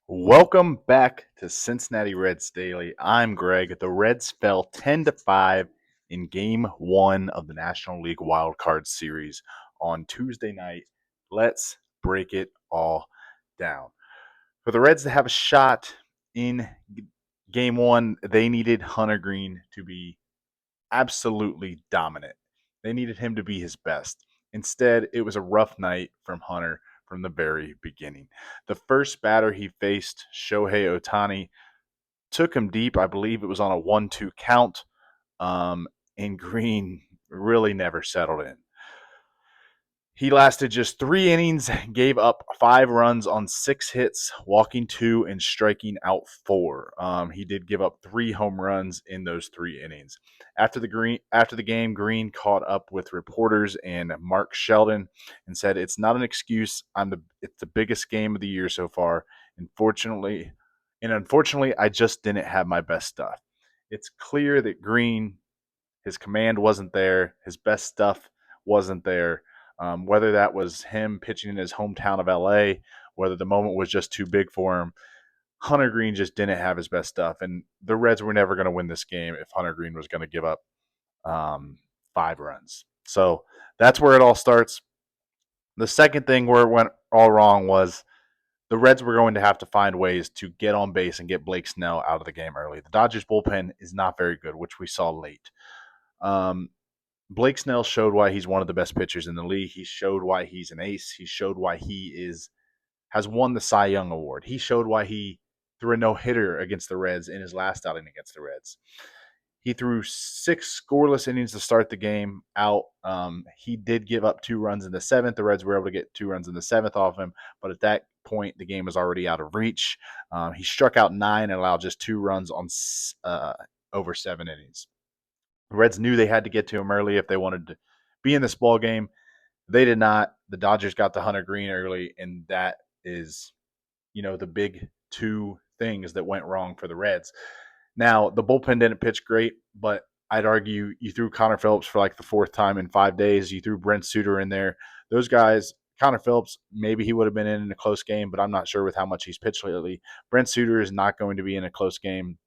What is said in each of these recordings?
Welcome back to Cincinnati Reds Daily. I'm Greg. The Reds fell 10-5 in Game 1 of the National League Wild Card Series on Tuesday night. Let's break it all down. For the Reds to have a shot in Game 1, they needed Hunter Greene to be absolutely dominant. They needed him to be his best. Instead, it was a rough night from Hunter from the very beginning. The first batter he faced, Shohei Ohtani, took him deep. I believe it was on a 1-2 count, and Greene really never settled in. He lasted just 3 innings, gave up 5 runs on 6 hits, walking 2 and striking out 4. He did give up 3 home runs in those 3 innings. After the game, Greene caught up with reporters and Mark Sheldon and said, "It's not an excuse. It's the biggest game of the year so far. Unfortunately, I just didn't have my best stuff." It's clear that Greene, his command wasn't there, his best stuff wasn't there. Whether that was him pitching in his hometown of LA, whether the moment was just too big for him, Hunter Greene just didn't have his best stuff. And the Reds were never going to win this game if Hunter Greene was going to give up 5 runs. So that's where it all starts. The second thing where it went all wrong was the Reds were going to have to find ways to get on base and get Blake Snell out of the game early. The Dodgers bullpen is not very good, which we saw late. Blake Snell showed why he's one of the best pitchers in the league. He showed why he's an ace. He showed why has won the Cy Young Award. He showed why he threw a no-hitter against the Reds in his last outing against the Reds. He threw 6 scoreless innings to start the game out. He did give up 2 runs in the 7th. The Reds were able to get 2 runs in the 7th off him, but at that point, the game was already out of reach. He struck out 9 and allowed just 2 runs on over 7 innings. The Reds knew they had to get to him early if they wanted to be in this ball game. They did not. The Dodgers got to Hunter Greene early, and that is, the big 2 things that went wrong for the Reds. Now, the bullpen didn't pitch great, but I'd argue you threw Connor Phillips for like the 4th time in 5 days. You threw Brent Suter in there. Those guys, Connor Phillips, maybe he would have been in a close game, but I'm not sure with how much he's pitched lately. Brent Suter is not going to be in a close game.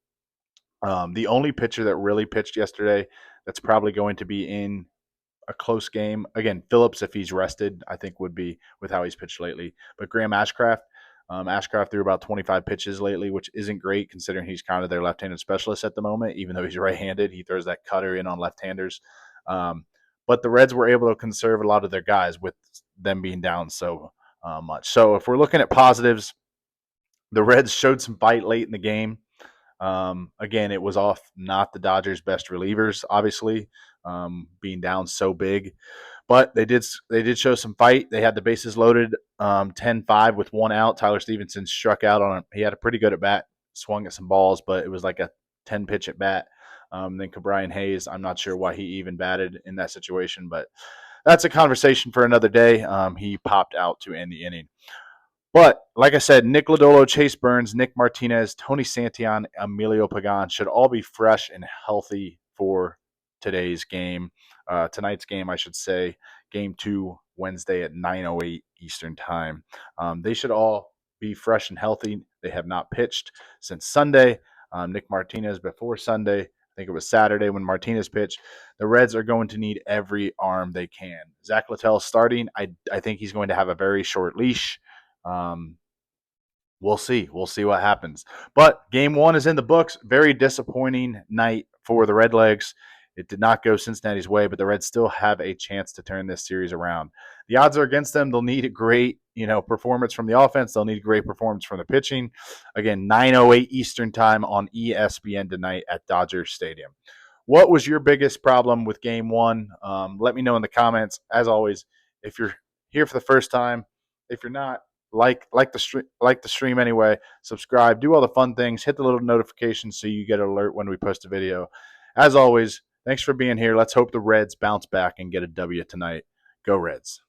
The only pitcher that really pitched yesterday that's probably going to be in a close game, again, Phillips, if he's rested, I think would be with how he's pitched lately. But Graham Ashcraft, Ashcraft threw about 25 pitches lately, which isn't great considering he's kind of their left-handed specialist at the moment. Even though he's right-handed, he throws that cutter in on left-handers. But the Reds were able to conserve a lot of their guys with them being down so much. So if we're looking at positives, the Reds showed some bite late in the game. Again, it was off not the Dodgers' best relievers, obviously, being down so big. But they did show some fight. They had the bases loaded 10-5 with 1 out. Tyler Stevenson struck out on he had a pretty good at bat, swung at some balls, but it was like a 10-pitch at bat. Then Brian Hayes, I'm not sure why he even batted in that situation, but that's a conversation for another day. He popped out to end the inning. But like I said, Nick Lodolo, Chase Burns, Nick Martinez, Tony Santillan, Emilio Pagan should all be fresh and healthy for tonight's game, I should say, Game 2, Wednesday at 9:08 Eastern Time. They should all be fresh and healthy. They have not pitched since Sunday. Nick Martinez before Sunday. I think it was Saturday when Martinez pitched. The Reds are going to need every arm they can. Zach Littell starting. I think he's going to have a very short leash. We'll see. We'll see what happens. But Game 1 is in the books. Very disappointing night for the Redlegs. It did not go Cincinnati's way, but the Reds still have a chance to turn this series around. The odds are against them. They'll need a great, performance from the offense. They'll need a great performance from the pitching. Again, 9:08 Eastern Time on ESPN tonight at Dodger Stadium. What was your biggest problem with Game 1? Let me know in the comments. As always, if you're here for the first time, if you're not, like the stream anyway, subscribe, do all the fun things, hit the little notification so you get an alert when we post a video. As always, thanks for being here. Let's hope the Reds bounce back and get a W tonight. Go Reds.